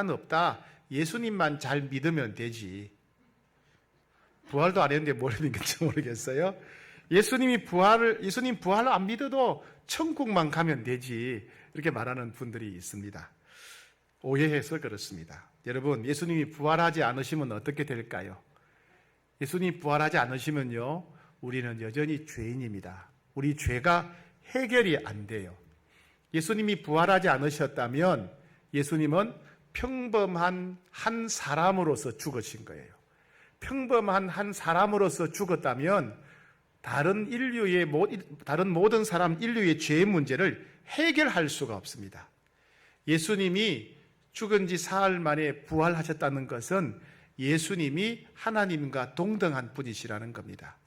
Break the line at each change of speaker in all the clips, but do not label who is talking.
없다. 예수님만 잘 믿으면 되지. 부활도 안 했는데 뭘 믿는지 모르겠어요. 예수님 부활을 안 믿어도 천국만 가면 되지. 이렇게 말하는 분들이 있습니다. 오해해서 그렇습니다. 여러분, 예수님이 부활하지 않으시면 어떻게 될까요? 예수님이 부활하지 않으시면요, 우리는 여전히 죄인입니다. 우리 죄가 해결이 안 돼요. 예수님이 부활하지 않으셨다면 예수님은 평범한 한 사람으로서 죽으신 거예요. 평범한 한 사람으로서 죽었다면 다른 모든 사람 인류의 죄의 문제를 해결할 수가 없습니다. 예수님이 죽은 지 사흘 만에 부활하셨다는 것은 예수님이 하나님과 동등한 분이시라는 겁니다.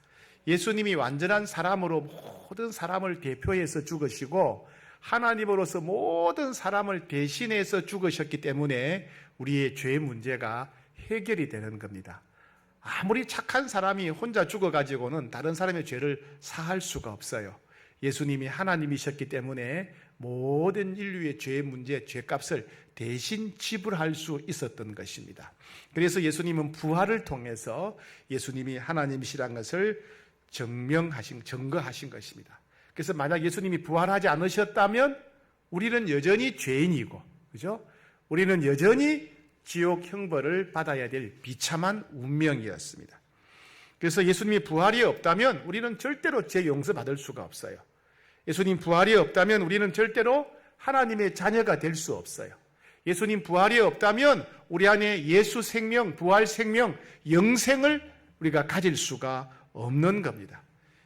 예수님이 완전한 사람으로 모든 사람을 대표해서 죽으시고 하나님으로서 모든 사람을 대신해서 죽으셨기 때문에 우리의 죄 문제가 해결이 되는 겁니다. 아무리 착한 사람이 혼자 죽어가지고는 다른 사람의 죄를 사할 수가 없어요. 예수님이 하나님이셨기 때문에 모든 인류의 죄의 문제, 죄값을 대신 지불할 수 있었던 것입니다. 그래서 예수님은 부활을 통해서 예수님이 하나님이시라는 것을 증거하신 것입니다. 그래서 만약 예수님이 부활하지 않으셨다면 우리는 여전히 죄인이고, 그죠? 우리는 여전히 지옥 형벌을 받아야 될 비참한 운명이었습니다. 그래서 예수님이 부활이 없다면 우리는 절대로 죄 용서받을 수가 없어요. 예수님 부활이 없다면 우리는 절대로 하나님의 자녀가 될 수 없어요. 예수님 부활이 없다면 우리 안에 예수 생명, 부활 생명, 영생을 우리가 가질 수가 없는 겁니다.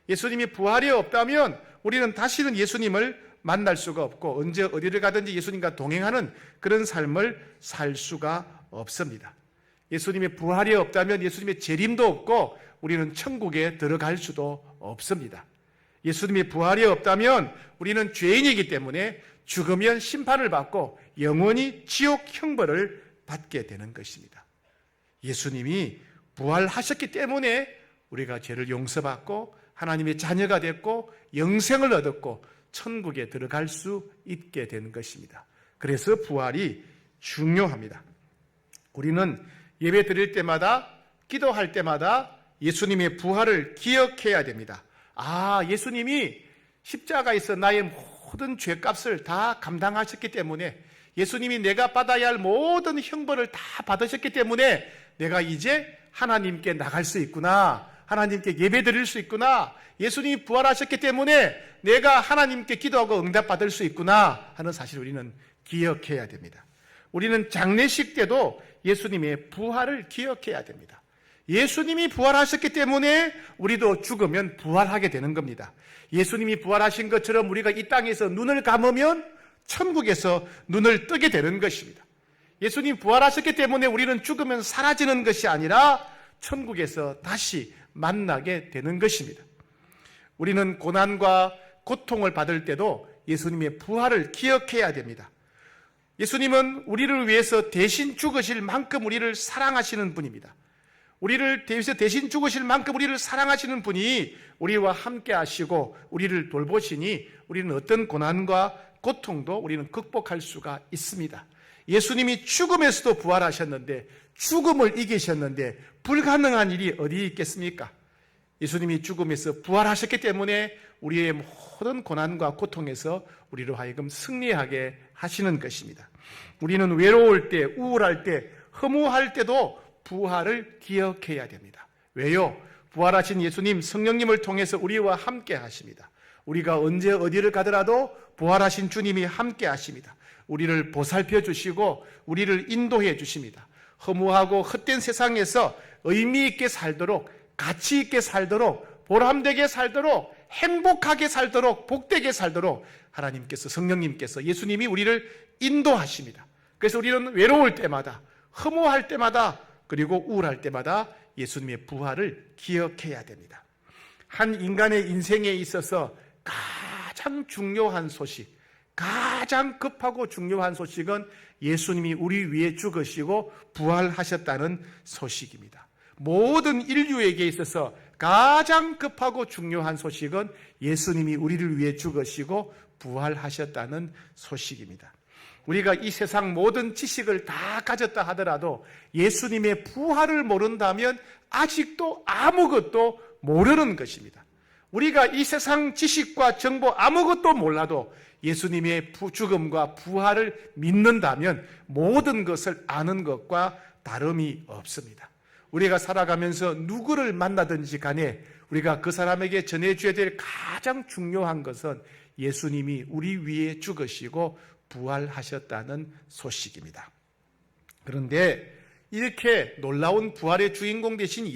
예수님이 부활이 없다면 우리는 다시는 예수님을 만날 수가 없고 언제 어디를 가든지 예수님과 동행하는 그런 삶을 살 수가 없습니다. 예수님의 부활이 없다면 예수님의 재림도 없고 우리는 천국에 들어갈 수도 없습니다. 예수님의 부활이 없다면 우리는 죄인이기 때문에 죽으면 심판을 받고 영원히 지옥 형벌을 받게 되는 것입니다. 예수님이 부활하셨기 때문에 우리가 죄를 용서받고 하나님의 자녀가 됐고 영생을 얻었고 천국에 들어갈 수 있게 된 것입니다. 그래서 부활이 중요합니다. 우리는 예배 드릴 때마다, 기도할 때마다 예수님의 부활을 기억해야 됩니다. 예수님이 십자가에서 나의 모든 죄값을 다 감당하셨기 때문에, 예수님이 내가 받아야 할 모든 형벌을 다 받으셨기 때문에 내가 이제 하나님께 나갈 수 있구나, 하나님께 예배 드릴 수 있구나, 예수님이 부활하셨기 때문에 내가 하나님께 기도하고 응답받을 수 있구나 하는 사실을 우리는 기억해야 됩니다. 우리는 장례식 때도 예수님의 부활을 기억해야 됩니다. 예수님이 부활하셨기 때문에 우리도 죽으면 부활하게 되는 겁니다. 예수님이 부활하신 것처럼 우리가 이 땅에서 눈을 감으면 천국에서 눈을 뜨게 되는 것입니다. 예수님 부활하셨기 때문에 우리는 죽으면 사라지는 것이 아니라 천국에서 다시 만나게 되는 것입니다. 우리는 고난과 고통을 받을 때도 예수님의 부활을 기억해야 됩니다. 예수님은 우리를 위해서 대신 죽으실 만큼 우리를 사랑하시는 분입니다. 우리를 위해서 대신 죽으실 만큼 우리를 사랑하시는 분이 우리와 함께 하시고 우리를 돌보시니 우리는 어떤 고난과 고통도 우리는 극복할 수가 있습니다. 예수님이 죽음에서도 부활하셨는데, 죽음을 이기셨는데 불가능한 일이 어디 있겠습니까? 예수님이 죽음에서 부활하셨기 때문에 우리의 모든 고난과 고통에서 우리로 하여금 승리하게 하시는 것입니다. 우리는 외로울 때, 우울할 때, 허무할 때도 부활을 기억해야 됩니다. 왜요? 부활하신 예수님, 성령님을 통해서 우리와 함께 하십니다. 우리가 언제 어디를 가더라도 부활하신 주님이 함께 하십니다. 우리를 보살펴 주시고 우리를 인도해 주십니다. 허무하고 헛된 세상에서 의미 있게 살도록, 가치 있게 살도록, 보람되게 살도록, 행복하게 살도록, 복되게 살도록 하나님께서, 성령님께서, 예수님이 우리를 인도하십니다. 그래서 우리는 외로울 때마다, 허무할 때마다, 그리고 우울할 때마다 예수님의 부활을 기억해야 됩니다. 한 인간의 인생에 있어서 가장 중요한 소식, 가장 급하고 중요한 소식은 예수님이 우리 위해 죽으시고 부활하셨다는 소식입니다. 모든 인류에게 있어서 가장 급하고 중요한 소식은 예수님이 우리를 위해 죽으시고 부활하셨다는 소식입니다. 우리가 이 세상 모든 지식을 다 가졌다 하더라도 예수님의 부활을 모른다면 아직도 아무것도 모르는 것입니다. 우리가 이 세상 지식과 정보 아무것도 몰라도 예수님의 죽음과 부활을 믿는다면 모든 것을 아는 것과 다름이 없습니다. 우리가 살아가면서 누구를 만나든지 간에 우리가 그 사람에게 전해줘야 될 가장 중요한 것은 예수님이 우리 위에 죽으시고 부활하셨다는 소식입니다. 그런데 이렇게 놀라운 부활의 주인공 되신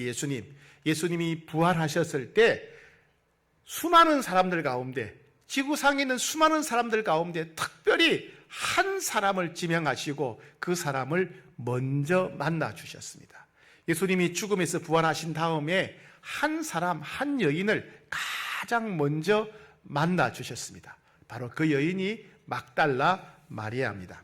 예수님이 부활하셨을 때 수많은 사람들 가운데, 지구상에 있는 수많은 사람들 가운데 특별히 한 사람을 지명하시고 그 사람을 먼저 만나 주셨습니다. 예수님이 죽음에서 부활하신 다음에 한 사람, 한 여인을 가장 먼저 만나 주셨습니다. 바로 그 여인이 막달라 마리아입니다.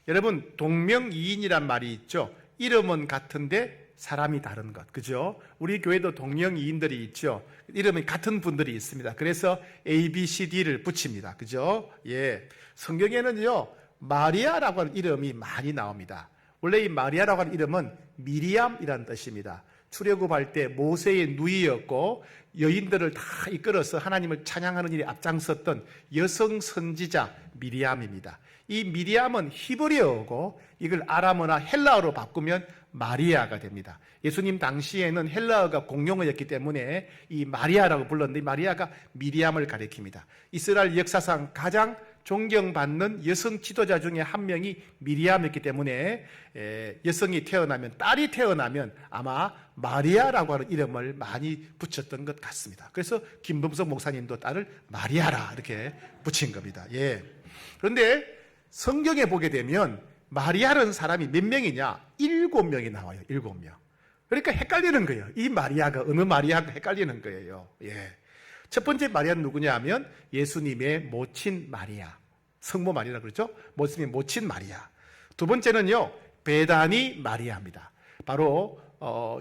여러분, 동명이인이란 말이 있죠. 이름은 같은데 사람이 다른 것, 그죠? 우리 교회도 동명이인들이 있죠. 이름이 같은 분들이 있습니다. 그래서 A, B, C, D를 붙입니다. 그죠? 예. 성경에는요, 마리아라고 하는 이름이 많이 나옵니다. 원래 이 마리아라고 하는 이름은 미리암이라는 뜻입니다. 출애굽할 때 모세의 누이였고 여인들을 다 이끌어서 하나님을 찬양하는 일에 앞장섰던 여성 선지자 미리암입니다. 이 미리암은 히브리어고 이걸 아람어나 헬라어로 바꾸면 마리아가 됩니다. 예수님 당시에는 헬라어가 공용어였기 때문에 이 마리아라고 불렀는데 마리아가 미리암을 가리킵니다. 이스라엘 역사상 가장 존경받는 여성 지도자 중에 한 명이 미리암이었기 때문에 여성이 태어나면, 딸이 태어나면 아마 마리아라고 하는 이름을 많이 붙였던 것 같습니다. 그래서 김범석 목사님도 딸을 마리아라 이렇게 붙인 겁니다. 예. 그런데 성경에 보게 되면 마리아라는 사람이 몇 명이냐? 7명이 나와요. 7명. 그러니까 헷갈리는 거예요. 이 마리아가 어느 마리아가 헷갈리는 거예요. 예. 첫 번째 마리아는 누구냐 하면 예수님의 모친 마리아. 성모 마리아라고 그러죠? 예수님의 모친 마리아. 두 번째는요, 베다니 마리아입니다. 바로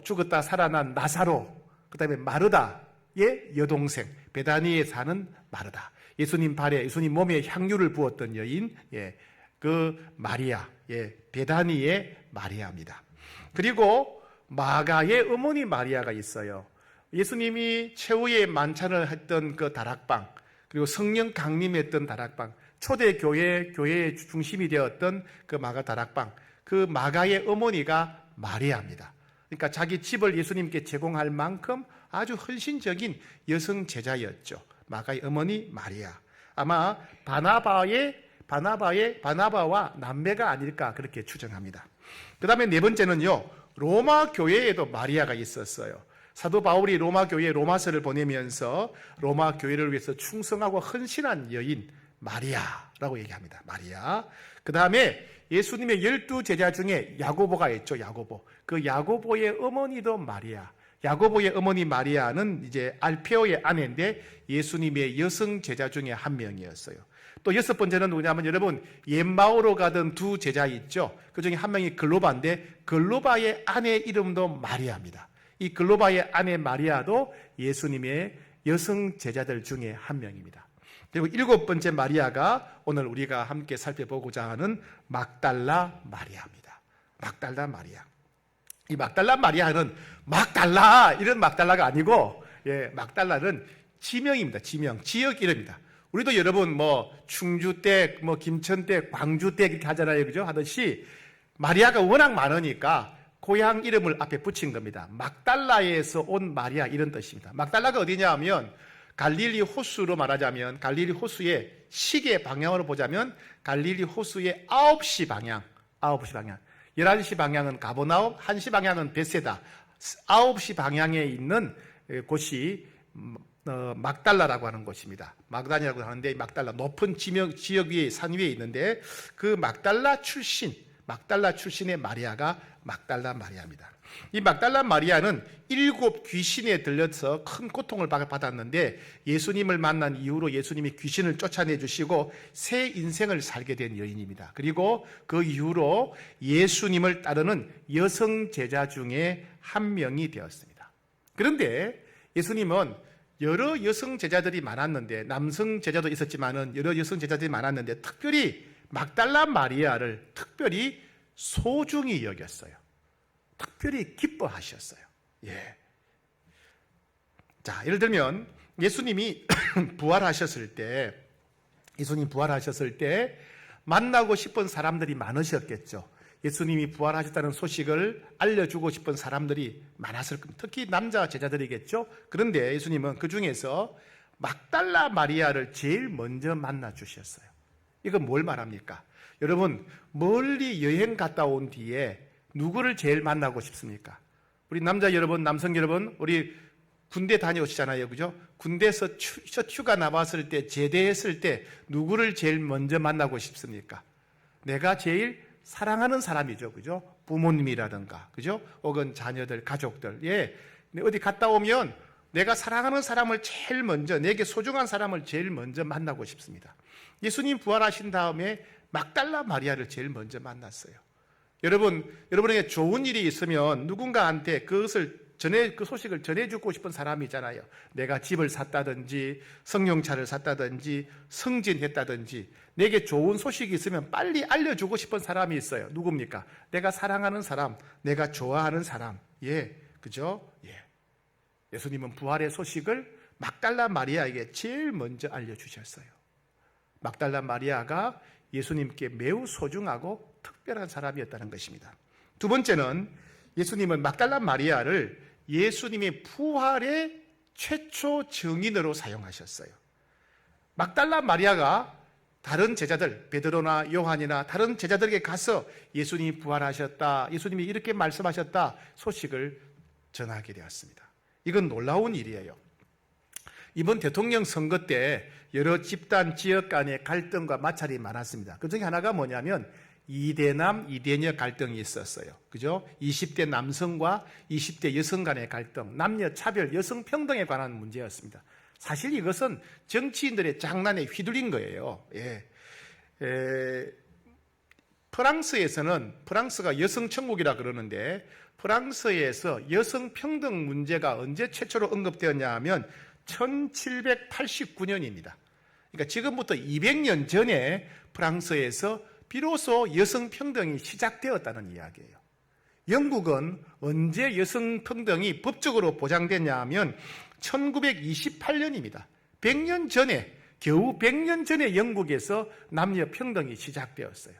죽었다 살아난 나사로, 그 다음에 마르다의 여동생, 베다니에 사는 마르다. 예수님 발에, 예수님 몸에 향유를 부었던 여인, 예, 그 마리아, 예, 베다니의 마리아입니다. 그리고 마가의 어머니 마리아가 있어요. 예수님이 최후의 만찬을 했던 그 다락방, 그리고 성령 강림했던 다락방, 초대 교회의 중심이 되었던 그 마가 다락방, 그 마가의 어머니가 마리아입니다. 그러니까 자기 집을 예수님께 제공할 만큼 아주 헌신적인 여성 제자였죠. 마가의 어머니 마리아. 아마 바나바와 남매가 아닐까 그렇게 추정합니다. 그 다음에 네 번째는요, 로마 교회에도 마리아가 있었어요. 사도 바울이 로마 교회에 로마서를 보내면서 로마 교회를 위해서 충성하고 헌신한 여인 마리아라고 얘기합니다. 마리아. 그 다음에 예수님의 12제자 중에 야고보가 있죠. 야고보. 그 야고보의 어머니도 마리아. 야고보의 어머니 마리아는 이제 알페오의 아내인데 예수님의 여성 제자 중에 한 명이었어요. 또 여섯 번째는 누구냐면 여러분, 엠마오로 가던 두 제자 있죠. 그 중에 한 명이 글로바인데 글로바의 아내 이름도 마리아입니다. 이 글로바의 아내 마리아도 예수님의 여성 제자들 중에 한 명입니다. 그리고 일곱 번째 마리아가 오늘 우리가 함께 살펴보고자 하는 막달라 마리아입니다. 막달라 마리아. 이 막달라 마리아는 막달라 이런 막달라가 아니고, 예, 막달라는 지명입니다. 지명, 지역 이름입니다. 우리도 여러분 충주댁, 김천댁, 광주댁 이렇게 하잖아요, 그죠? 하듯이 마리아가 워낙 많으니까 고향 이름을 앞에 붙인 겁니다. 막달라에서 온 마리아 이런 뜻입니다. 막달라가 어디냐 하면 갈릴리 호수로 말하자면 갈릴리 호수의 시계 방향으로 보자면 갈릴리 호수의 9시 방향, 11시 방향은 가버나움, 1시 방향은 베세다, 9시 방향에 있는 곳이 막달라라고 하는 곳입니다. 막단이라고 하는데 막달라 높은 지역 위에 산 위에 있는데 그 막달라 출신의 마리아가 막달라 마리아입니다. 이 막달라 마리아는 7 귀신에 들려서 큰 고통을 받았는데 예수님을 만난 이후로 예수님이 귀신을 쫓아내 주시고 새 인생을 살게 된 여인입니다. 그리고 그 이후로 예수님을 따르는 여성 제자 중에 한 명이 되었습니다. 그런데 예수님은 여러 여성 제자들이 많았는데, 남성 제자도 있었지만은 여러 여성 제자들이 많았는데 특별히 막달라 마리아를 특별히 소중히 여겼어요. 특별히 기뻐하셨어요. 예. 자, 예를 들면 예수님이 부활하셨을 때 만나고 싶은 사람들이 많으셨겠죠. 예수님이 부활하셨다는 소식을 알려주고 싶은 사람들이 많았을 겁니다. 특히 남자 제자들이겠죠. 그런데 예수님은 그 중에서 막달라 마리아를 제일 먼저 만나 주셨어요. 이건 뭘 말합니까? 여러분, 멀리 여행 갔다 온 뒤에 누구를 제일 만나고 싶습니까? 우리 남자 여러분, 남성 여러분, 우리 군대 다녀오시잖아요. 그죠? 군대에서 휴가 나왔을 때, 제대했을 때 누구를 제일 먼저 만나고 싶습니까? 내가 제일 사랑하는 사람이죠. 그죠? 부모님이라든가, 그죠? 혹은 자녀들, 가족들. 예. 어디 갔다 오면 내가 사랑하는 사람을 제일 먼저, 내게 소중한 사람을 제일 먼저 만나고 싶습니다. 예수님 부활하신 다음에 막달라 마리아를 제일 먼저 만났어요. 여러분에게 좋은 일이 있으면 누군가한테 그 소식을 전해주고 싶은 사람이 있잖아요. 내가 집을 샀다든지, 성령차를 샀다든지, 승진했다든지, 내게 좋은 소식이 있으면 빨리 알려주고 싶은 사람이 있어요. 누굽니까? 내가 사랑하는 사람, 내가 좋아하는 사람. 예, 그죠? 예. 예수님은 부활의 소식을 막달라 마리아에게 제일 먼저 알려주셨어요. 막달라 마리아가 예수님께 매우 소중하고 특별한 사람이었다는 것입니다. 두 번째는 예수님은 막달라 마리아를 예수님의 부활의 최초 증인으로 사용하셨어요. 막달라 마리아가 다른 제자들, 베드로나 요한이나 다른 제자들에게 가서 예수님이 부활하셨다, 예수님이 이렇게 말씀하셨다 소식을 전하게 되었습니다. 이건 놀라운 일이에요. 이번 대통령 선거 때 여러 집단, 지역 간의 갈등과 마찰이 많았습니다. 그 중에 하나가 뭐냐면 이대남, 이대녀 갈등이 있었어요. 그죠? 20대 남성과 20대 여성 간의 갈등, 남녀 차별, 여성 평등에 관한 문제였습니다. 사실 이것은 정치인들의 장난에 휘둘린 거예요. 예. 프랑스가 여성 천국이라 그러는데, 프랑스에서 여성 평등 문제가 언제 최초로 언급되었냐 하면 1789년입니다. 그러니까 지금부터 200년 전에 프랑스에서 비로소 여성 평등이 시작되었다는 이야기예요. 영국은 언제 여성 평등이 법적으로 보장됐냐 하면 1928년입니다. 100년 전에, 겨우 100년 전에 영국에서 남녀 평등이 시작되었어요.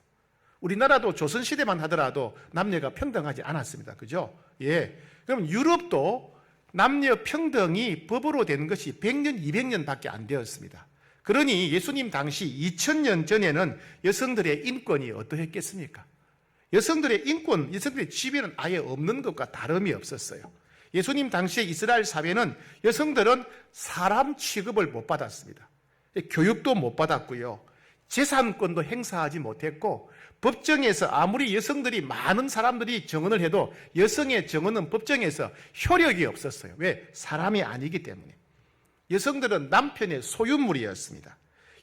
우리나라도 조선시대만 하더라도 남녀가 평등하지 않았습니다. 그죠? 예. 그럼 유럽도 남녀 평등이 법으로 된 것이 100년, 200년 밖에 안 되었습니다. 그러니 예수님 당시 2000년 전에는 여성들의 인권이 어떠했겠습니까? 여성들의 인권, 여성들의 지위는 아예 없는 것과 다름이 없었어요. 예수님 당시의 이스라엘 사회는 여성들은 사람 취급을 못 받았습니다. 교육도 못 받았고요. 재산권도 행사하지 못했고, 법정에서 아무리 여성들이 많은 사람들이 정언을 해도 여성의 정언은 법정에서 효력이 없었어요. 왜? 사람이 아니기 때문에. 여성들은 남편의 소유물이었습니다.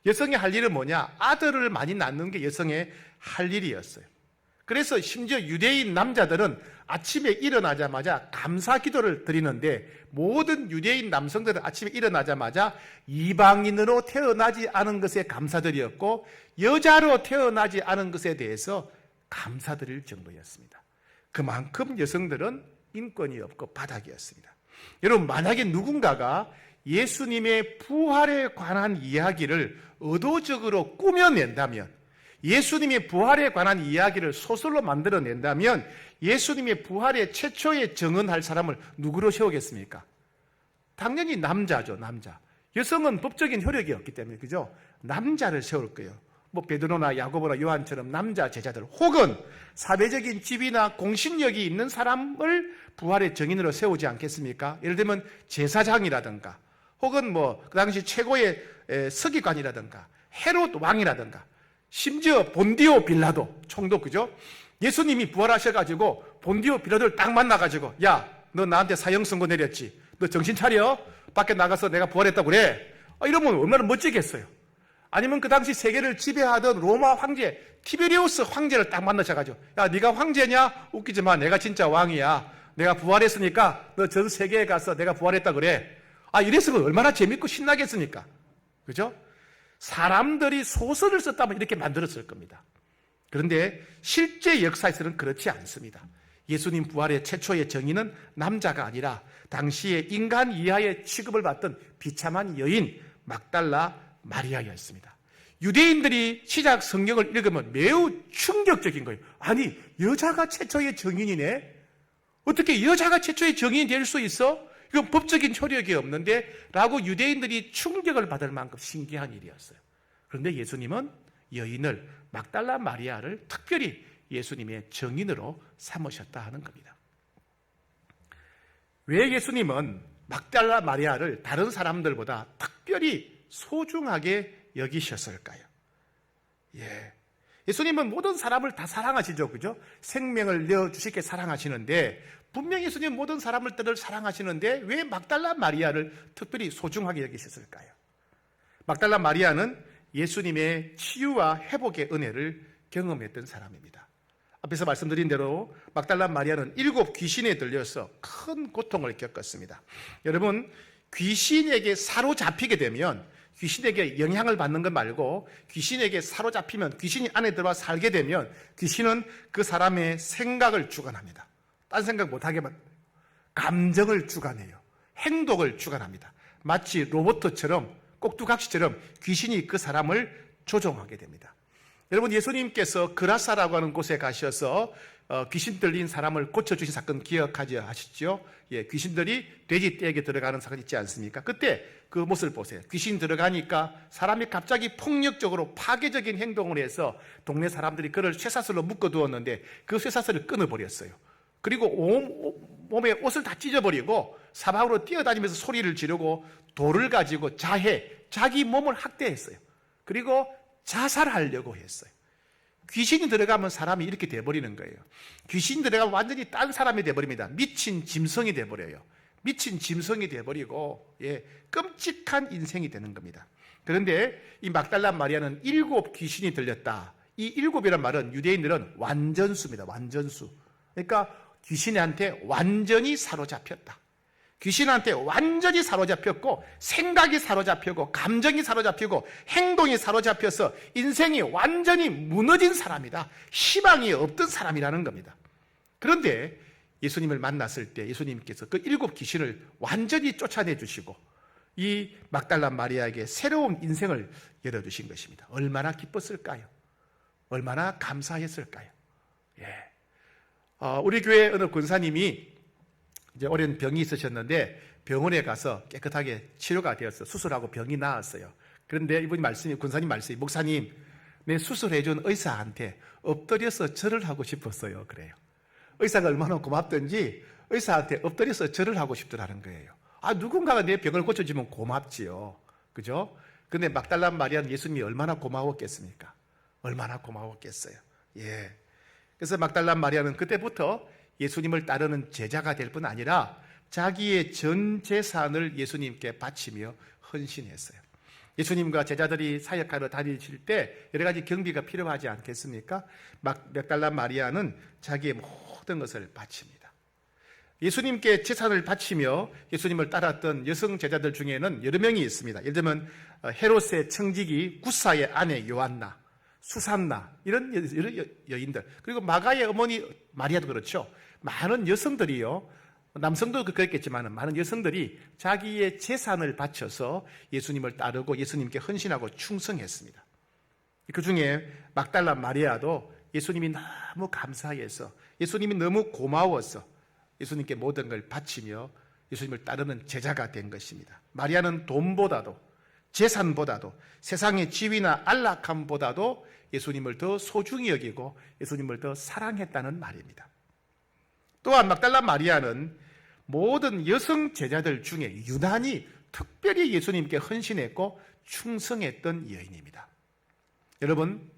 여성의 할 일은 뭐냐? 아들을 많이 낳는 게 여성의 할 일이었어요. 그래서 심지어 유대인 남자들은 아침에 일어나자마자 감사 기도를 드리는데, 모든 유대인 남성들은 아침에 일어나자마자 이방인으로 태어나지 않은 것에 감사드렸고, 여자로 태어나지 않은 것에 대해서 감사드릴 정도였습니다. 그만큼 여성들은 인권이 없고 바닥이었습니다. 여러분, 만약에 누군가가 예수님의 부활에 관한 이야기를 의도적으로 꾸며낸다면, 예수님의 부활에 관한 이야기를 소설로 만들어낸다면 예수님의 부활의 최초에 증언할 사람을 누구로 세우겠습니까? 당연히 남자죠, 남자. 여성은 법적인 효력이 없기 때문에, 그죠? 남자를 세울 거예요. 뭐 베드로나 야고보나 요한처럼 남자 제자들, 혹은 사회적인 지위나 공신력이 있는 사람을 부활의 증인으로 세우지 않겠습니까? 예를 들면 제사장이라든가, 혹은 뭐 그 당시 최고의 서기관이라든가, 헤롯 왕이라든가, 심지어 본디오 빌라도 총독, 그죠? 예수님이 부활하셔가지고 본디오 빌라도를 딱 만나가지고, 야, 너 나한테 사형 선고 내렸지? 너 정신 차려? 밖에 나가서 내가 부활했다고 그래? 이러면 얼마나 멋지겠어요. 아니면 그 당시 세계를 지배하던 로마 황제 티베리우스 황제를 딱 만나셔가지고, 야, 네가 황제냐? 웃기지 마, 내가 진짜 왕이야. 내가 부활했으니까 너 전 세계에 가서 내가 부활했다고 그래. 이랬으면 얼마나 재밌고 신나겠습니까? 그죠? 사람들이 소설을 썼다면 이렇게 만들었을 겁니다. 그런데 실제 역사에서는 그렇지 않습니다. 예수님 부활의 최초의 정의는 남자가 아니라 당시에 인간 이하의 취급을 받던 비참한 여인 막달라 마리아였습니다. 유대인들이 시작 성경을 읽으면 매우 충격적인 거예요. 아니, 여자가 최초의 정인이네? 어떻게 여자가 최초의 정인이 될 수 있어? 이건 법적인 효력이 없는데? 라고 유대인들이 충격을 받을 만큼 신기한 일이었어요. 그런데 예수님은 여인을, 막달라 마리아를 특별히 예수님의 정인으로 삼으셨다 하는 겁니다. 왜 예수님은 막달라 마리아를 다른 사람들보다 특별히 소중하게 여기셨을까요? 예수님은 모든 사람을 다 사랑하시죠, 그죠? 생명을 내어주시게 사랑하시는데, 분명히 예수님은 모든 사람들을 사랑하시는데, 왜 막달라 마리아를 특별히 소중하게 여기셨을까요? 막달라 마리아는 예수님의 치유와 회복의 은혜를 경험했던 사람입니다. 앞에서 말씀드린 대로 막달라 마리아는 7 귀신에 들려서 큰 고통을 겪었습니다. 여러분, 귀신에게 사로잡히게 되면 귀신에게 영향을 받는 것 말고 귀신에게 사로잡히면, 귀신이 안에 들어와 살게 되면 귀신은 그 사람의 생각을 주관합니다. 딴 생각 못하게 만들어요. 감정을 주관해요. 행동을 주관합니다. 마치 로봇처럼, 꼭두각시처럼 귀신이 그 사람을 조종하게 됩니다. 여러분, 예수님께서 그라사라고 하는 곳에 가셔서 귀신 들린 사람을 고쳐주신 사건 기억하시죠? 귀신들이 돼지 떼에게 들어가는 사건 있지 않습니까? 그때 그 모습을 보세요. 귀신 들어가니까 사람이 갑자기 폭력적으로 파괴적인 행동을 해서 동네 사람들이 그를 쇠사슬로 묶어두었는데 그 쇠사슬을 끊어버렸어요. 그리고 몸에 옷을 다 찢어버리고 사방으로 뛰어다니면서 소리를 지르고 돌을 가지고 자기 몸을 학대했어요. 그리고 자살하려고 했어요. 귀신이 들어가면 사람이 이렇게 돼버리는 거예요. 귀신이 들어가면 완전히 딴 사람이 돼버립니다. 미친 짐승이 돼버려요. 미친 짐승이 돼버리고 끔찍한 인생이 되는 겁니다. 그런데 이 막달라 마리아는 7 귀신이 들렸다. 이 7이란 말은 유대인들은 완전수입니다. 완전수. 그러니까 귀신한테 완전히 사로잡혔다. 귀신한테 완전히 사로잡혔고, 생각이 사로잡히고, 감정이 사로잡히고, 행동이 사로잡혀서 인생이 완전히 무너진 사람이다. 희망이 없던 사람이라는 겁니다. 그런데 예수님을 만났을 때 예수님께서 그 7 귀신을 완전히 쫓아내 주시고 이 막달라 마리아에게 새로운 인생을 열어주신 것입니다. 얼마나 기뻤을까요? 얼마나 감사했을까요? 우리 교회 어느 권사님이 이제 오랜 병이 있으셨는데 병원에 가서 깨끗하게 치료가 되어서 수술하고 병이 나았어요. 그런데 이분 말씀이, 권사님 말씀이, 목사님, 내 수술해준 의사한테 엎드려서 절을 하고 싶었어요. 그래요. 의사가 얼마나 고맙던지 의사한테 엎드려서 절을 하고 싶더라는 거예요. 누군가가 내 병을 고쳐주면 고맙지요. 그죠? 근데 막달라 마리아는 예수님이 얼마나 고마웠겠습니까? 얼마나 고마웠겠어요. 그래서 막달라 마리아는 그때부터 예수님을 따르는 제자가 될 뿐 아니라 자기의 전 재산을 예수님께 바치며 헌신했어요. 예수님과 제자들이 사역하러 다니실 때 여러 가지 경비가 필요하지 않겠습니까? 막달라 마리아는 자기의 모든 것을 바칩니다. 예수님께 재산을 바치며 예수님을 따랐던 여성 제자들 중에는 여러 명이 있습니다. 예를 들면 헤롯의 청지기 구사의 아내 요한나, 수산나, 이런 여인들, 그리고 마가의 어머니 마리아도 그렇죠. 많은 여성들이요, 남성도 그랬겠지만 많은 여성들이 자기의 재산을 바쳐서 예수님을 따르고 예수님께 헌신하고 충성했습니다. 그 중에 막달라 마리아도 예수님이 너무 감사해서, 예수님이 너무 고마워서 예수님께 모든 걸 바치며 예수님을 따르는 제자가 된 것입니다. 마리아는 돈보다도, 재산보다도, 세상의 지위나 안락함보다도 예수님을 더 소중히 여기고 예수님을 더 사랑했다는 말입니다. 또한 막달라 마리아는 모든 여성 제자들 중에 유난히 특별히 예수님께 헌신했고 충성했던 여인입니다. 여러분,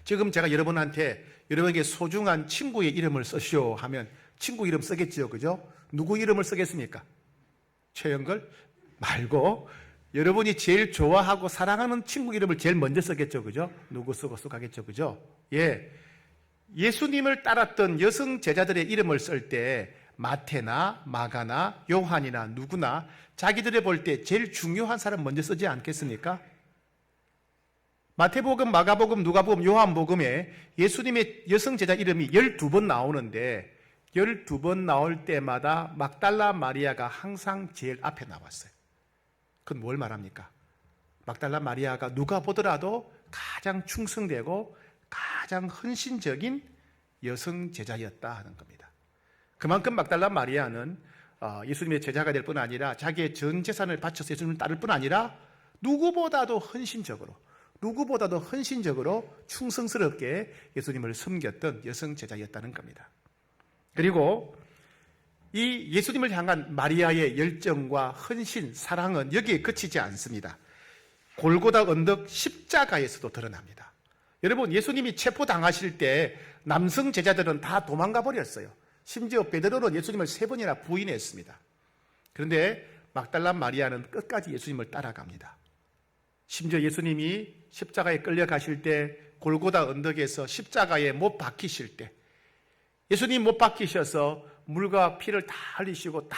지금 제가 여러분에게 소중한 친구의 이름을 쓰시오 하면 친구 이름 쓰겠지요, 그죠? 누구 이름을 쓰겠습니까? 최영걸 말고 여러분이 제일 좋아하고 사랑하는 친구 이름을 제일 먼저 쓰겠죠, 그죠? 누구 쓰고 하겠죠, 그죠? 예수님을 따랐던 여성 제자들의 이름을 쓸 때 마태나 마가나 요한이나 누구나 자기들이 볼 때 제일 중요한 사람 먼저 쓰지 않겠습니까? 마태복음, 마가복음, 누가복음, 요한복음에 예수님의 여성 제자 이름이 12번 나오는데 12번 나올 때마다 막달라 마리아가 항상 제일 앞에 나왔어요. 그건 뭘 말합니까? 막달라 마리아가 누가 보더라도 가장 충성되고 가장 헌신적인 여성 제자였다 하는 겁니다. 그만큼 막달라 마리아는 예수님의 제자가 될 뿐 아니라 자기의 전 재산을 바쳐서 예수님을 따를 뿐 아니라 누구보다도 헌신적으로 충성스럽게 예수님을 섬겼던 여성 제자였다는 겁니다. 그리고 이 예수님을 향한 마리아의 열정과 헌신, 사랑은 여기에 그치지 않습니다. 골고다 언덕 십자가에서도 드러납니다. 여러분, 예수님이 체포당하실 때 남성 제자들은 다 도망가 버렸어요. 심지어 베드로는 예수님을 3번이나 부인했습니다. 그런데 막달라 마리아는 끝까지 예수님을 따라갑니다. 심지어 예수님이 십자가에 끌려가실 때 골고다 언덕에서 십자가에 못 박히실 때 예수님 못 박히셔서 물과 피를 다 흘리시고 다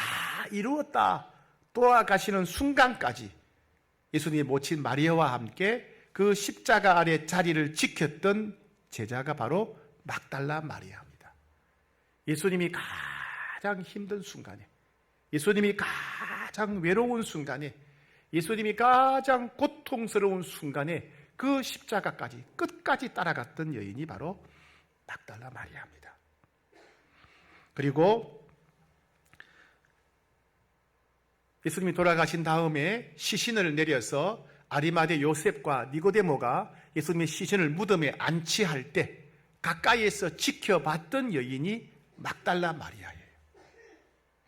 이루었다 돌아가시는 순간까지 예수님의 모친 마리아와 함께 그 십자가 아래 자리를 지켰던 제자가 바로 막달라 마리아입니다. 예수님이 가장 힘든 순간에, 예수님이 가장 외로운 순간에, 예수님이 가장 고통스러운 순간에 그 십자가까지 끝까지 따라갔던 여인이 바로 막달라 마리아입니다. 그리고 예수님이 돌아가신 다음에 시신을 내려서 아리마대 요셉과 니고데모가 예수님의 시신을 무덤에 안치할 때 가까이에서 지켜봤던 여인이 막달라 마리아예요.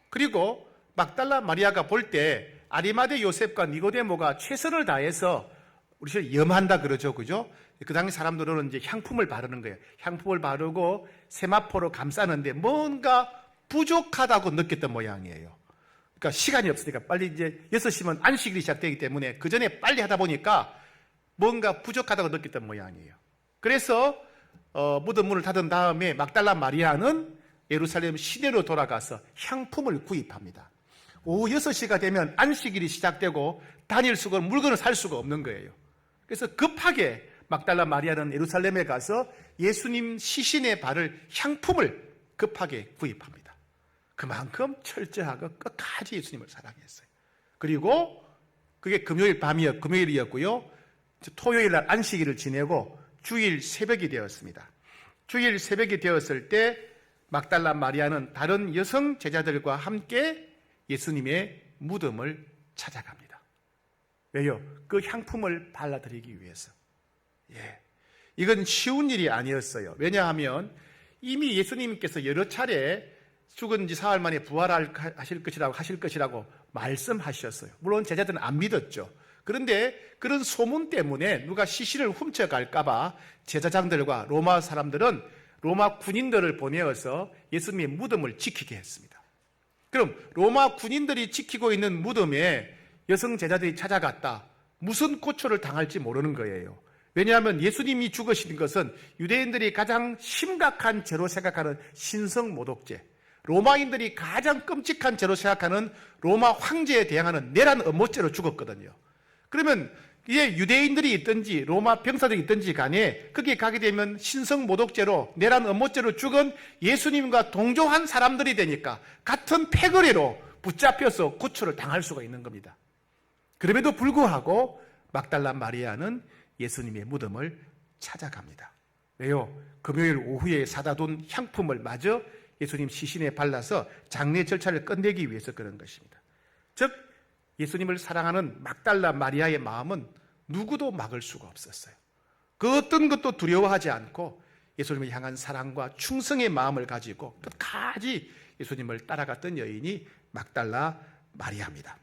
그리고 막달라 마리아가 볼 때 아리마대 요셉과 니고데모가 최선을 다해서 우리 염한다 그러죠, 그죠? 그 당시 사람들은 이제 향품을 바르는 거예요. 향품을 바르고 세마포로 감싸는데 뭔가 부족하다고 느꼈던 모양이에요. 그러니까 시간이 없으니까 빨리 이제 6시면 안식일이 시작되기 때문에 그 전에 빨리 하다 보니까 뭔가 부족하다고 느꼈던 모양이에요. 그래서 무덤 문을 닫은 다음에 막달라 마리아는 예루살렘 시내로 돌아가서 향품을 구입합니다. 오후 6시가 되면 안식일이 시작되고 다닐 수가 없고 물건을 살 수가 없는 거예요. 그래서 급하게 막달라 마리아는 예루살렘에 가서 예수님 시신에 바를 향품을 급하게 구입합니다. 그만큼 철저하고 끝까지 예수님을 사랑했어요. 그리고 그게 금요일이었고요. 토요일 날 안식일을 지내고 주일 새벽이 되었습니다. 주일 새벽이 되었을 때 막달라 마리아는 다른 여성 제자들과 함께 예수님의 무덤을 찾아갑니다. 왜요? 그 향품을 발라드리기 위해서. 이건 쉬운 일이 아니었어요. 왜냐하면 이미 예수님께서 여러 차례 죽은 지 사흘 만에 부활하실 것이라고 말씀하셨어요. 물론 제자들은 안 믿었죠. 그런데 그런 소문 때문에 누가 시신을 훔쳐갈까봐 제사장들과 로마 사람들은 로마 군인들을 보내어서 예수님의 무덤을 지키게 했습니다. 그럼 로마 군인들이 지키고 있는 무덤에 여성 제자들이 찾아갔다. 무슨 고초를 당할지 모르는 거예요. 왜냐하면 예수님이 죽으신 것은 유대인들이 가장 심각한 죄로 생각하는 신성모독죄, 로마인들이 가장 끔찍한 죄로 생각하는 로마 황제에 대항하는 내란 음모죄로 죽었거든요. 그러면 이게 유대인들이 있든지 로마 병사들이 있든지 간에 거기에 가게 되면 신성모독죄로 내란 음모죄로 죽은 예수님과 동조한 사람들이 되니까 같은 패거리로 붙잡혀서 고초를 당할 수가 있는 겁니다. 그럼에도 불구하고 막달라 마리아는 예수님의 무덤을 찾아갑니다. 왜요? 금요일 오후에 사다 둔 향품을 마저 예수님 시신에 발라서 장례 절차를 끝내기 위해서 그런 것입니다. 즉 예수님을 사랑하는 막달라 마리아의 마음은 누구도 막을 수가 없었어요. 그 어떤 것도 두려워하지 않고 예수님을 향한 사랑과 충성의 마음을 가지고 끝까지 예수님을 따라갔던 여인이 막달라 마리아입니다.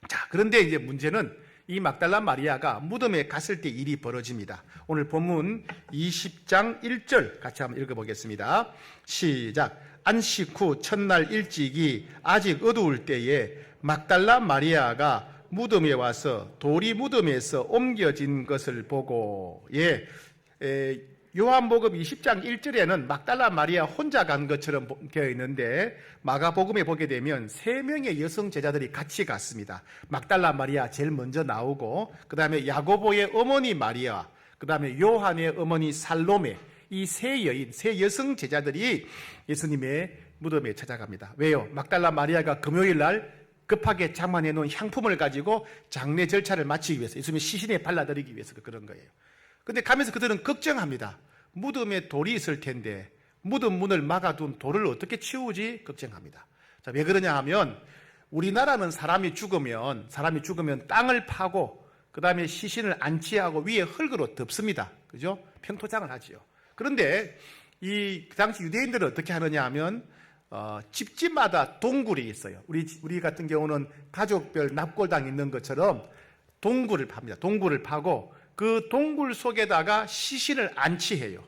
자, 그런데 이제 문제는 이 막달라 마리아가 무덤에 갔을 때 일이 벌어집니다. 오늘 본문 20장 1절 같이 한번 읽어보겠습니다. 시작. 안식 후 첫날 일찍이 아직 어두울 때에 막달라 마리아가 무덤에 와서 돌이 무덤에서 옮겨진 것을 보고, 요한복음 20장 1절에는 막달라 마리아 혼자 간 것처럼 되어 있는데 마가복음에 보게 되면 3명의 여성 제자들이 같이 갔습니다. 막달라 마리아 제일 먼저 나오고 그 다음에 야고보의 어머니 마리아, 그 다음에 요한의 어머니 살로메, 이 세 여인, 세 여성 제자들이 예수님의 무덤에 찾아갑니다. 왜요? 막달라 마리아가 금요일 날 급하게 장만해 놓은 향품을 가지고 장례 절차를 마치기 위해서, 예수님의 시신에 발라드리기 위해서 그런 거예요. 근데 가면서 그들은 걱정합니다. 무덤에 돌이 있을 텐데 무덤 문을 막아둔 돌을 어떻게 치우지? 걱정합니다. 자, 왜 그러냐 하면 우리나라는 사람이 죽으면 땅을 파고 그 다음에 시신을 안치하고 위에 흙으로 덮습니다. 그죠? 평토장을 하지요. 그런데 그 당시 유대인들은 어떻게 하느냐 하면 집집마다 동굴이 있어요. 우리 같은 경우는 가족별 납골당 있는 것처럼 동굴을 팝니다. 동굴을 파고 그 동굴 속에다가 시신을 안치해요.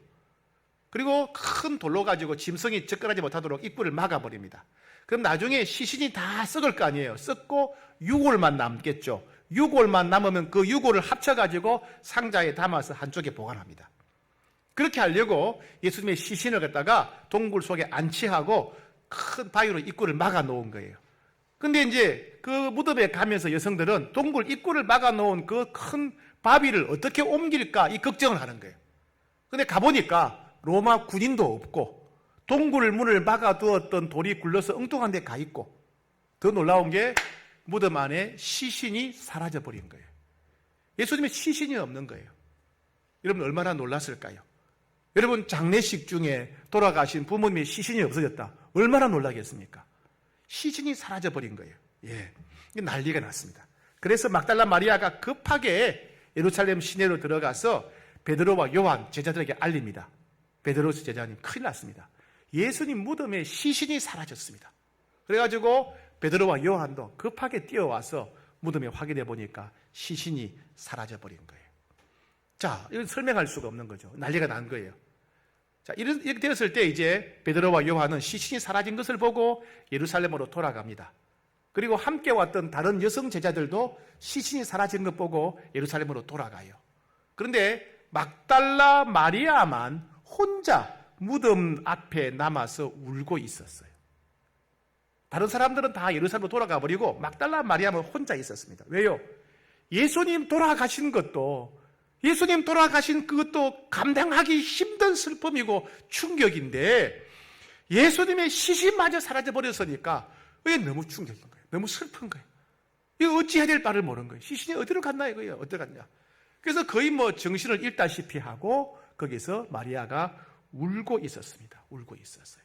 그리고 큰 돌로 가지고 짐승이 접근하지 못하도록 입구를 막아버립니다. 그럼 나중에 시신이 다 썩을 거 아니에요. 썩고 유골만 남겠죠. 유골만 남으면 그 유골을 합쳐가지고 상자에 담아서 한쪽에 보관합니다. 그렇게 하려고 예수님의 시신을 갖다가 동굴 속에 안치하고 큰 바위로 입구를 막아 놓은 거예요. 근데 이제 그 무덤에 가면서 여성들은 동굴 입구를 막아 놓은 그 큰 바위를 어떻게 옮길까 이 걱정을 하는 거예요. 근데 가보니까 로마 군인도 없고 동굴 문을 막아 두었던 돌이 굴러서 엉뚱한 데 가 있고, 더 놀라운 게 무덤 안에 시신이 사라져 버린 거예요. 예수님의 시신이 없는 거예요. 여러분 얼마나 놀랐을까요? 여러분 장례식 중에 돌아가신 부모님의 시신이 없어졌다. 얼마나 놀라겠습니까? 시신이 사라져 버린 거예요. 예, 난리가 났습니다. 그래서 막달라 마리아가 급하게 예루살렘 시내로 들어가서 베드로와 요한 제자들에게 알립니다. 베드로 제자님 큰일 났습니다. 예수님 무덤에 시신이 사라졌습니다. 그래가지고 베드로와 요한도 급하게 뛰어와서 무덤에 확인해 보니까 시신이 사라져 버린 거예요. 자, 이건 설명할 수가 없는 거죠. 난리가 난 거예요. 자, 이렇게 되었을 때 이제 베드로와 요한은 시신이 사라진 것을 보고 예루살렘으로 돌아갑니다. 그리고 함께 왔던 다른 여성 제자들도 시신이 사라진 것 보고 예루살렘으로 돌아가요. 그런데 막달라 마리아만 혼자 무덤 앞에 남아서 울고 있었어요. 다른 사람들은 다 예루살렘으로 돌아가 버리고 막달라 마리아만 혼자 있었습니다. 왜요? 예수님 돌아가신 그것도 감당하기 힘든 슬픔이고 충격인데 예수님의 시신마저 사라져 버렸으니까 이게 너무 충격인 거예요. 너무 슬픈 거예요. 이거 어찌해야 될 바를 모르는 거예요. 시신이 어디로 갔나 이거예요. 어디 갔냐. 그래서 거의 정신을 잃다시피 하고 거기서 마리아가 울고 있었습니다. 울고 있었어요.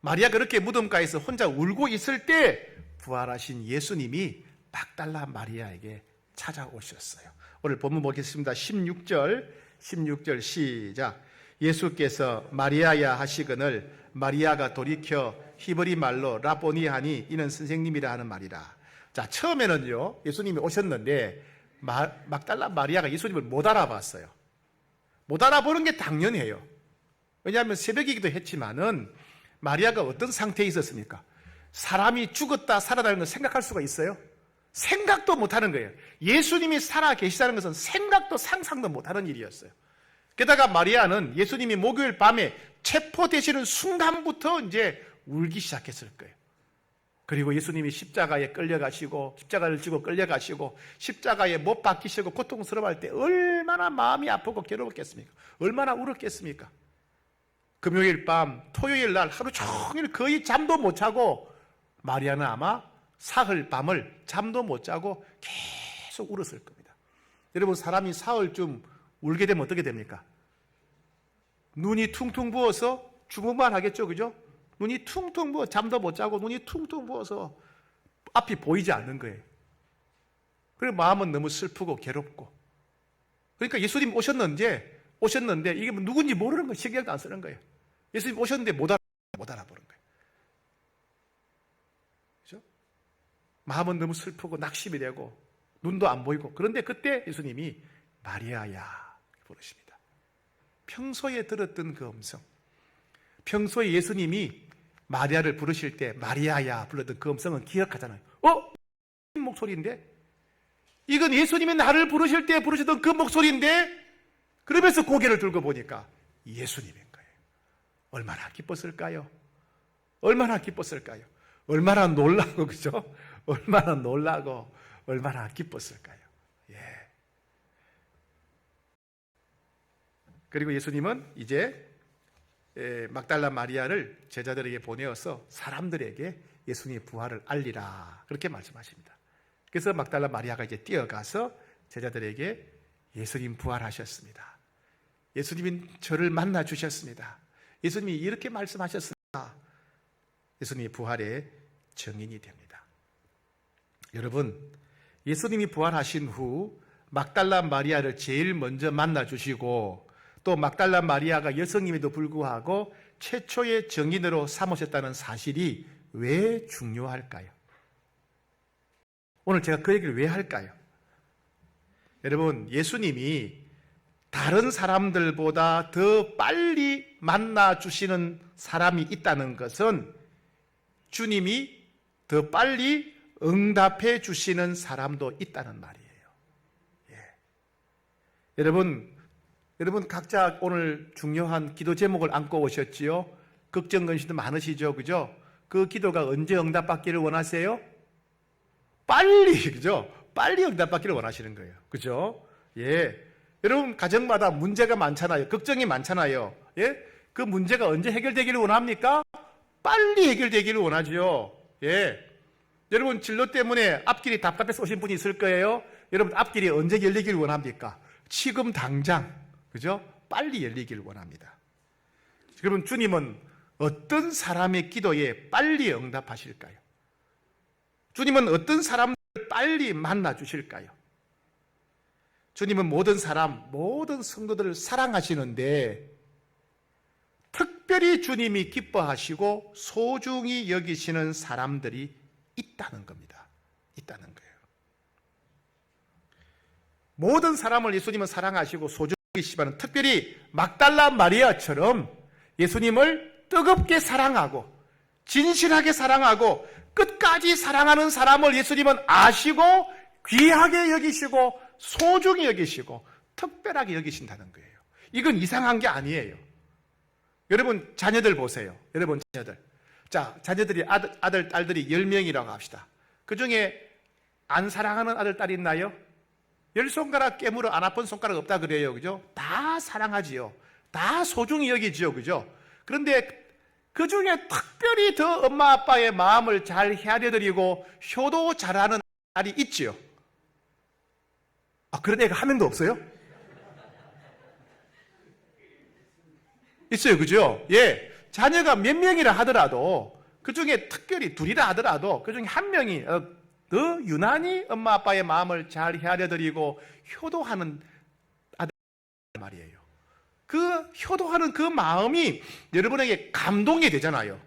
마리아가 그렇게 무덤가에서 혼자 울고 있을 때 부활하신 예수님이 막달라 마리아에게 찾아오셨어요. 오늘 본문 보겠습니다. 16절 시작. 예수께서 마리아야 하시거늘 마리아가 돌이켜 히브리 말로 라보니 하니 이는 선생님이라 하는 말이라. 자, 처음에는요 예수님이 오셨는데 막달라 마리아가 예수님을 못 알아봤어요. 못 알아보는 게 당연해요. 왜냐하면 새벽이기도 했지만은 마리아가 어떤 상태에 있었습니까? 사람이 죽었다 살아나는 걸 생각할 수가 있어요? 생각도 못하는 거예요. 예수님이 살아 계시다는 것은 생각도 상상도 못하는 일이었어요. 게다가 마리아는 예수님이 목요일 밤에 체포되시는 순간부터 이제 울기 시작했을 거예요. 그리고 예수님이 십자가에 끌려가시고 십자가를 지고 끌려가시고 십자가에 못 박히시고 고통스러워할 때 얼마나 마음이 아프고 괴로웠겠습니까? 얼마나 울었겠습니까? 금요일 밤, 토요일 날 하루 종일 거의 잠도 못 자고 마리아는 아마 사흘 밤을 잠도 못 자고 계속 울었을 겁니다. 여러분 사람이 사흘쯤 울게 되면 어떻게 됩니까? 눈이 퉁퉁 부어서 주무만 하겠죠, 그죠? 눈이 퉁퉁 부어 잠도 못 자고 눈이 퉁퉁 부어서 앞이 보이지 않는 거예요. 그리고 마음은 너무 슬프고 괴롭고. 그러니까 예수님 오셨는데 이게 누군지 모르는 거예요. 신경도 안 쓰는 거예요. 예수님 오셨는데 못 알아보는 거예요. 그죠? 마음은 너무 슬프고 낙심이 되고 눈도 안 보이고. 그런데 그때 예수님이 마리아야 부르십니다. 평소에 들었던 그 음성, 평소에 예수님이 마리아를 부르실 때 마리아야 불렀던 그 음성은 기억하잖아요. 목소리인데? 이건 예수님이 나를 부르실 때 부르시던 그 목소리인데? 그러면서 고개를 들고 보니까 예수님인 거예요. 얼마나 기뻤을까요? 얼마나 기뻤을까요? 얼마나 놀라고, 그죠? 얼마나 놀라고 얼마나 기뻤을까요? 예. 그리고 예수님은 이제 막달라 마리아를 제자들에게 보내어서 사람들에게 예수님의 부활을 알리라 그렇게 말씀하십니다. 그래서 막달라 마리아가 이제 뛰어가서 제자들에게 예수님 부활하셨습니다. 예수님이 저를 만나 주셨습니다. 예수님이 이렇게 말씀하셨습니다. 예수님이 부활의 증인이 됩니다. 여러분, 예수님이 부활하신 후 막달라 마리아를 제일 먼저 만나 주시고 또 막달라 마리아가 여성임에도 불구하고 최초의 증인으로 삼으셨다는 사실이 왜 중요할까요? 오늘 제가 그 얘기를 왜 할까요? 여러분, 예수님이 다른 사람들보다 더 빨리 만나 주시는 사람이 있다는 것은 주님이 더 빨리 응답해 주시는 사람도 있다는 말이에요. 예. 여러분 각자 오늘 중요한 기도 제목을 안고 오셨지요? 걱정 근심도 많으시죠, 그죠? 그 기도가 언제 응답받기를 원하세요? 빨리, 그죠? 빨리 응답받기를 원하시는 거예요, 그죠? 예. 여러분 가정마다 문제가 많잖아요. 걱정이 많잖아요. 예? 그 문제가 언제 해결되기를 원합니까? 빨리 해결되기를 원하죠. 예. 여러분 진로 때문에 앞길이 답답해서 오신 분이 있을 거예요. 여러분 앞길이 언제 열리기를 원합니까? 지금 당장, 그죠? 빨리 열리기를 원합니다. 여러분 주님은 어떤 사람의 기도에 빨리 응답하실까요? 주님은 어떤 사람을 빨리 만나 주실까요? 주님은 모든 사람, 모든 성도들을 사랑하시는데 특별히 주님이 기뻐하시고 소중히 여기시는 사람들이 있다는 겁니다. 있다는 거예요. 모든 사람을 예수님은 사랑하시고 소중히 여기시지만 특별히 막달라 마리아처럼 예수님을 뜨겁게 사랑하고 진실하게 사랑하고 끝까지 사랑하는 사람을 예수님은 아시고 귀하게 여기시고 소중히 여기시고 특별하게 여기신다는 거예요. 이건 이상한 게 아니에요. 여러분 자녀들 보세요. 여러분 자녀들. 자, 자녀들이 아들, 딸들이 10명이라고 합시다. 그 중에 안 사랑하는 아들, 딸 있나요? 10손가락 깨물어 안 아픈 손가락 없다 그래요. 그죠? 다 사랑하지요. 다 소중히 여기지요. 그죠? 그런데 그 중에 특별히 더 엄마 아빠의 마음을 잘 헤아려드리고 효도 잘하는 딸이 있지요. 그런 애가 한 명도 없어요? 있어요, 그죠? 예. 자녀가 몇 명이라 하더라도, 그 중에 특별히 둘이라 하더라도, 그 중에 한 명이 더 유난히 엄마 아빠의 마음을 잘 헤아려드리고 효도하는 아들 말이에요. 그 효도하는 그 마음이 여러분에게 감동이 되잖아요.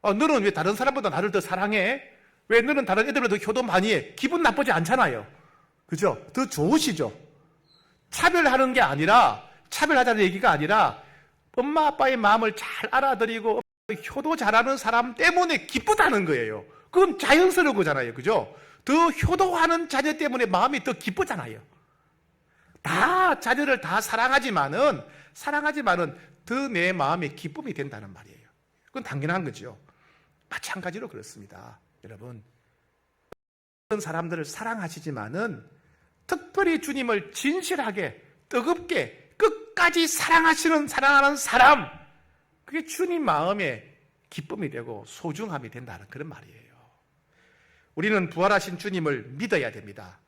너는 왜 다른 사람보다 나를 더 사랑해? 왜 너는 다른 애들보다 더 효도 많이 해? 기분 나쁘지 않잖아요. 그죠? 더 좋으시죠? 차별하는 게 아니라, 차별하자는 얘기가 아니라, 엄마 아빠의 마음을 잘 알아들이고, 효도 잘하는 사람 때문에 기쁘다는 거예요. 그건 자연스러운 거잖아요. 그죠? 더 효도하는 자녀 때문에 마음이 더 기쁘잖아요. 다, 자녀를 다 사랑하지만은 더 내 마음에 기쁨이 된다는 말이에요. 그건 당연한 거죠. 마찬가지로 그렇습니다. 여러분. 어떤 사람들을 사랑하시지만은 특별히 주님을 진실하게 뜨겁게 끝까지 사랑하는 사람, 그게 주님 마음에 기쁨이 되고 소중함이 된다는 그런 말이에요. 우리는 부활하신 주님을 믿어야 됩니다.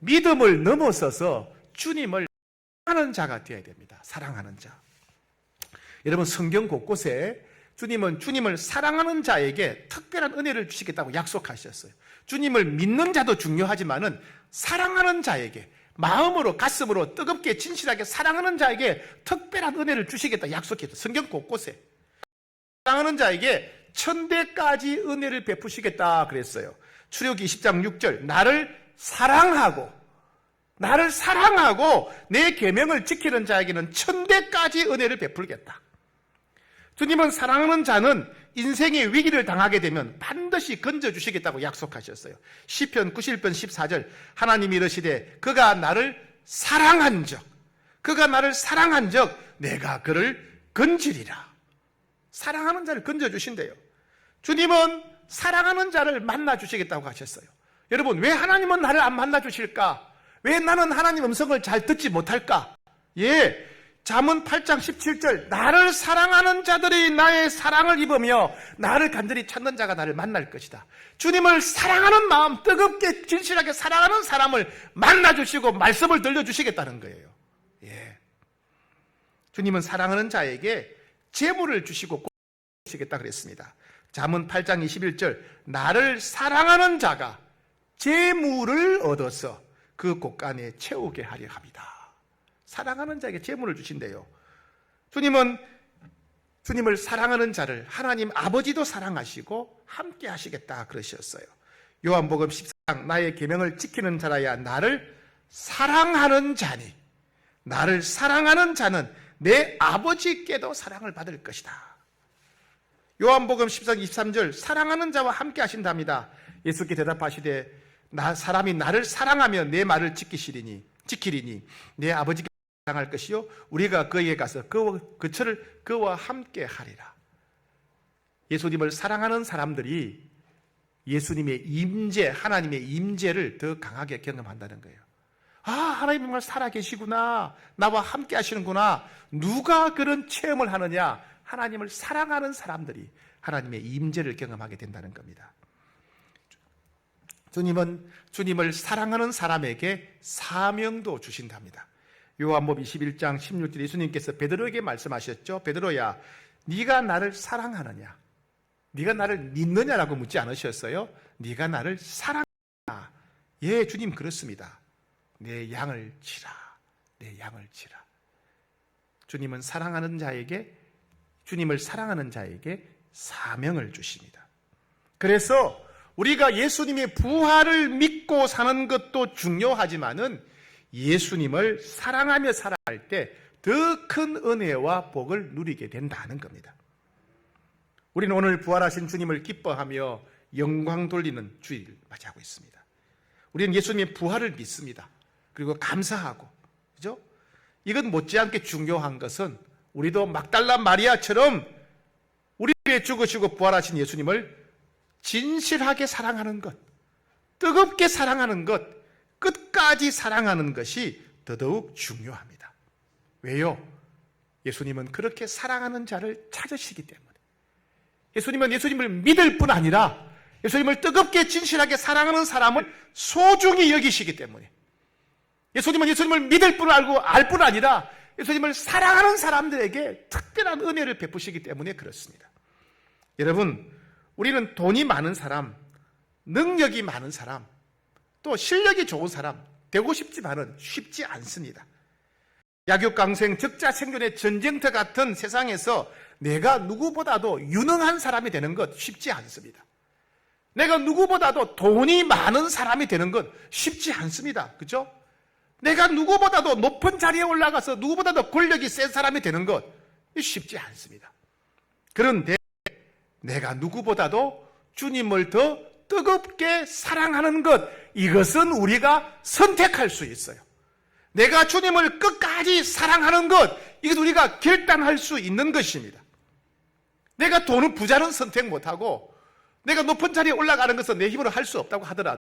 믿음을 넘어서서 주님을 사랑하는 자가 되어야 됩니다. 사랑하는 자. 여러분 성경 곳곳에 주님은 주님을 사랑하는 자에게 특별한 은혜를 주시겠다고 약속하셨어요. 주님을 믿는 자도 중요하지만은 사랑하는 자에게 마음으로 가슴으로 뜨겁게 진실하게 사랑하는 자에게 특별한 은혜를 주시겠다 약속했어요. 성경 곳곳에 사랑하는 자에게 천대까지 은혜를 베푸시겠다 그랬어요. 출애굽기 20장 6절 나를 사랑하고 내 계명을 지키는 자에게는 천대까지 은혜를 베풀겠다. 주님은 사랑하는 자는 인생의 위기를 당하게 되면 반드시 건져주시겠다고 약속하셨어요. 시편 91편 14절 하나님이 이르시되 그가 나를 사랑한 적 내가 그를 건지리라. 사랑하는 자를 건져주신대요. 주님은 사랑하는 자를 만나주시겠다고 하셨어요. 여러분 왜 하나님은 나를 안 만나주실까? 왜 나는 하나님 음성을 잘 듣지 못할까? 예, 잠언 8장 17절 나를 사랑하는 자들이 나의 사랑을 입으며 나를 간절히 찾는 자가 나를 만날 것이다. 주님을 사랑하는 마음, 뜨겁게 진실하게 사랑하는 사람을 만나주시고 말씀을 들려주시겠다는 거예요. 예. 주님은 사랑하는 자에게 재물을 주시고 꼭 주시겠다 그랬습니다. 잠언 8장 21절 나를 사랑하는 자가 재물을 얻어서 그 곳간에 채우게 하려 합니다. 사랑하는 자에게 재물을 주신대요. 주님을 사랑하는 자를 하나님 아버지도 사랑하시고 함께 하시겠다 그러셨어요. 요한복음 14장 나의 계명을 지키는 자라야 나를 사랑하는 자니 나를 사랑하는 자는 내 아버지께도 사랑을 받을 것이다. 요한복음 14장 23절 사랑하는 자와 함께 하신답니다. 예수께 대답하시되 사람이 나를 사랑하면 내 말을 지키리니 내 아버지께 사랑할 것이요 우리가 그에게 가서 그와 함께 하리라. 예수님을 사랑하는 사람들이 예수님의 임재, 하나님의 임재를 더 강하게 경험한다는 거예요. 아, 하나님 정말 살아계시구나. 나와 함께 하시는구나. 누가 그런 체험을 하느냐? 하나님을 사랑하는 사람들이 하나님의 임재를 경험하게 된다는 겁니다. 주님은 주님을 사랑하는 사람에게 사명도 주신답니다. 요한복음 21장 16절 예수님께서 베드로에게 말씀하셨죠. 베드로야, 네가 나를 사랑하느냐? 네가 나를 믿느냐라고 묻지 않으셨어요? 네가 나를 사랑하느냐? 예, 주님 그렇습니다. 내 양을 치라. 내 양을 치라. 주님은 주님을 사랑하는 자에게 사명을 주십니다. 그래서 우리가 예수님의 부활을 믿고 사는 것도 중요하지만은 예수님을 사랑하며 살아갈 때 더 큰 은혜와 복을 누리게 된다는 겁니다. 우리는 오늘 부활하신 주님을 기뻐하며 영광 돌리는 주일을 맞이하고 있습니다. 우리는 예수님의 부활을 믿습니다. 그리고 감사하고, 그죠? 이건 못지않게 중요한 것은 우리도 막달라 마리아처럼 우리 위해 죽으시고 부활하신 예수님을 진실하게 사랑하는 것, 뜨겁게 사랑하는 것, 끝까지 사랑하는 것이 더더욱 중요합니다. 왜요? 예수님은 그렇게 사랑하는 자를 찾으시기 때문에. 예수님은 예수님을 믿을 뿐 아니라 예수님을 뜨겁게 진실하게 사랑하는 사람을 소중히 여기시기 때문에. 예수님은 예수님을 믿을 뿐 알 뿐 아니라 예수님을 사랑하는 사람들에게 특별한 은혜를 베푸시기 때문에 그렇습니다. 여러분, 우리는 돈이 많은 사람, 능력이 많은 사람, 또 실력이 좋은 사람 되고 싶지만은 쉽지 않습니다. 약육강생, 적자생존의 전쟁터 같은 세상에서 내가 누구보다도 유능한 사람이 되는 것 쉽지 않습니다. 내가 누구보다도 돈이 많은 사람이 되는 것 쉽지 않습니다. 그죠? 내가 누구보다도 높은 자리에 올라가서 누구보다도 권력이 센 사람이 되는 것 쉽지 않습니다. 그런데 내가 누구보다도 주님을 더 뜨겁게 사랑하는 것, 이것은 우리가 선택할 수 있어요. 내가 주님을 끝까지 사랑하는 것, 이것 우리가 결단할 수 있는 것입니다. 내가 부자는 선택 못하고 내가 높은 자리에 올라가는 것은 내 힘으로 할 수 없다고 하더라도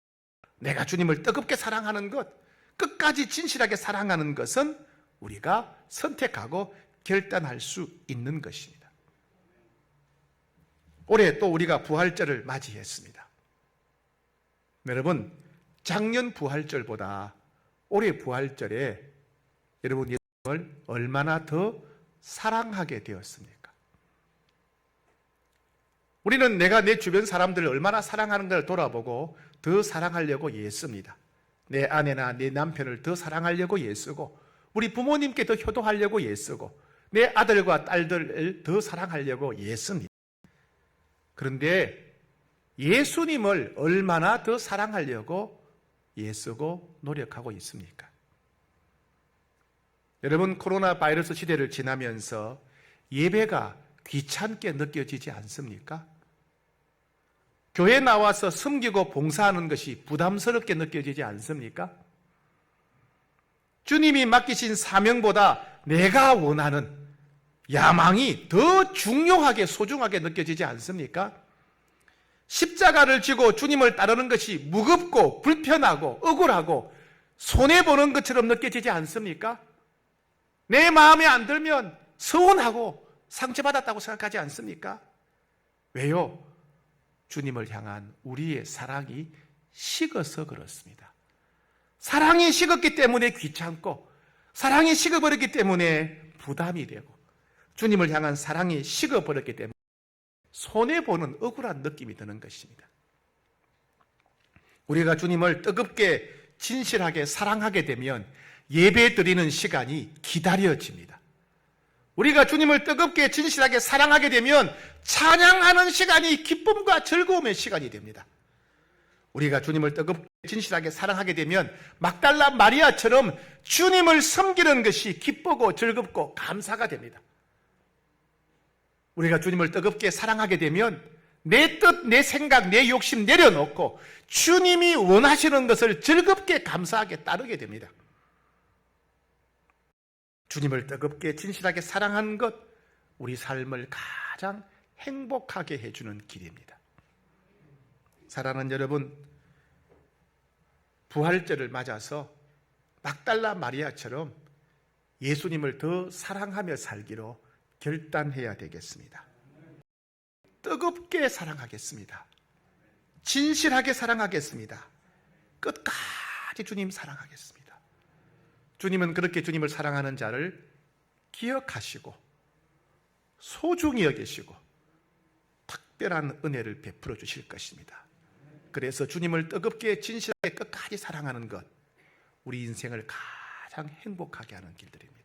내가 주님을 뜨겁게 사랑하는 것, 끝까지 진실하게 사랑하는 것은 우리가 선택하고 결단할 수 있는 것입니다. 올해 또 우리가 부활절을 맞이했습니다. 여러분, 작년 부활절보다 올해 부활절에 여러분 예수님을 얼마나 더 사랑하게 되었습니까? 우리는 내가 내 주변 사람들을 얼마나 사랑하는가를 돌아보고 더 사랑하려고 애씁니다. 내 아내나 내 남편을 더 사랑하려고 애쓰고, 우리 부모님께 더 효도하려고 애쓰고, 내 아들과 딸들을 더 사랑하려고 애씁니다. 그런데 예수님을 얼마나 더 사랑하려고 애쓰고 노력하고 있습니까? 여러분, 코로나 바이러스 시대를 지나면서 예배가 귀찮게 느껴지지 않습니까? 교회 나와서 섬기고 봉사하는 것이 부담스럽게 느껴지지 않습니까? 주님이 맡기신 사명보다 내가 원하는 야망이 더 중요하게 소중하게 느껴지지 않습니까? 십자가를 지고 주님을 따르는 것이 무겁고 불편하고 억울하고 손해보는 것처럼 느껴지지 않습니까? 내 마음에 안 들면 서운하고 상처받았다고 생각하지 않습니까? 왜요? 주님을 향한 우리의 사랑이 식어서 그렇습니다. 사랑이 식었기 때문에 귀찮고, 사랑이 식어버렸기 때문에 부담이 되고, 주님을 향한 사랑이 식어버렸기 때문에 손해보는 억울한 느낌이 드는 것입니다. 우리가 주님을 뜨겁게 진실하게 사랑하게 되면 예배 드리는 시간이 기다려집니다. 우리가 주님을 뜨겁게 진실하게 사랑하게 되면 찬양하는 시간이 기쁨과 즐거움의 시간이 됩니다. 우리가 주님을 뜨겁게 진실하게 사랑하게 되면 막달라 마리아처럼 주님을 섬기는 것이 기쁘고 즐겁고 감사가 됩니다. 우리가 주님을 뜨겁게 사랑하게 되면 내 뜻, 내 생각, 내 욕심 내려놓고 주님이 원하시는 것을 즐겁게 감사하게 따르게 됩니다. 주님을 뜨겁게 진실하게 사랑하는 것, 우리 삶을 가장 행복하게 해주는 길입니다. 사랑하는 여러분, 부활절을 맞아서 막달라 마리아처럼 예수님을 더 사랑하며 살기로 결단해야 되겠습니다. 뜨겁게 사랑하겠습니다. 진실하게 사랑하겠습니다. 끝까지 주님 사랑하겠습니다. 주님은 그렇게 주님을 사랑하는 자를 기억하시고 소중히 여기시고 특별한 은혜를 베풀어 주실 것입니다. 그래서 주님을 뜨겁게 진실하게 끝까지 사랑하는 것, 우리 인생을 가장 행복하게 하는 길들입니다.